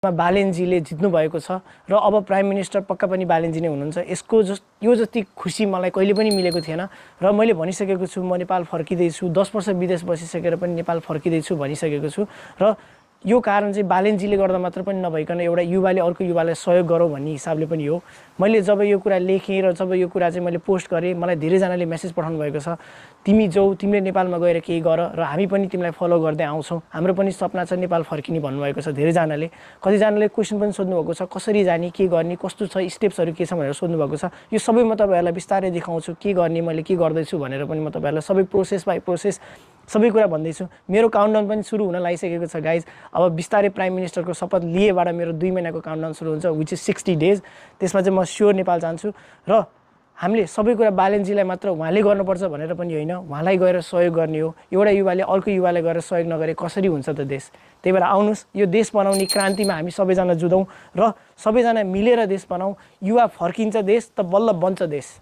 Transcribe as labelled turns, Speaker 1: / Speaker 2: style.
Speaker 1: बालेनजीले जित्नु भएको छ र अब प्राइम मिनिस्टर पक्का पनि बालेनजी नै हुनुहुन्छ। यो जति खुसी मलाई कहिले पनि मिलेको थिएन र मैले भनिसकेको छु म नेपाल फर्किँदैछु, 10 वर्ष विदेश बसिसकेर पनि नेपाल फर्किँदैछु भनिसकेको छु र यो कारण चाहिँ बालेनजीले गर्दा मात्र पनि नभइकन एउटा युवाले अर्को युवालाई सहयोग गरौँ भन्ने हिसाबले पनि हो। मैले जब यो कुरा लेखेँ र जब यो कुरा चाहिँ मैले पोस्ट गरेँ, मलाई धेरैजनाले मेसेज पठाउनु भएको छ, तिमी जाऊ, तिमीले नेपालमा गएर केही गर र हामी पनि तिमीलाई फलो गर्दै आउँछौँ, हाम्रो पनि सपना छ नेपाल फर्किने भन्नुभएको छ धेरैजनाले। कतिजनाले क्वेसन पनि सोध्नुभएको छ, कसरी जाने, के गर्ने, कस्तो छ, स्टेप्सहरू के छ भनेर सोध्नुभएको छ। यो सबै म तपाईँहरूलाई बिस्तारै देखाउँछु, के गर्ने, मैले के गर्दैछु भनेर पनि म तपाईँहरूलाई सबै प्रोसेस बाई प्रोसेस सबै कुरा भन्दैछु। मेरो काउन्टडाउन पनि सुरु हुन लागिसकेको छ गाइज। अब बिस्तारै प्राइम मिनिस्टरको शपथ लिएबाट मेरो 2 महिनाको काउन्टडाउन सुरु हुन्छ, विच इज 60 डेज। त्यसमा चाहिँ म स्योर नेपाल जान्छु र हामीले सबै कुरा बालेनजीलाई मात्र उहाँले गर्नुपर्छ भनेर पनि होइन, उहाँलाई गएर सहयोग गर्ने हो। एउटा युवाले अर्को युवालाई गएर सहयोग नगरे कसरी हुन्छ त देश? त्यही भएर आउनुहोस्, यो देश बनाउने क्रान्तिमा हामी सबैजना जुधौँ र सबैजना मिलेर देश बनाऊ। युवा फर्किन्छ देश त बल्ल बन्छ देश।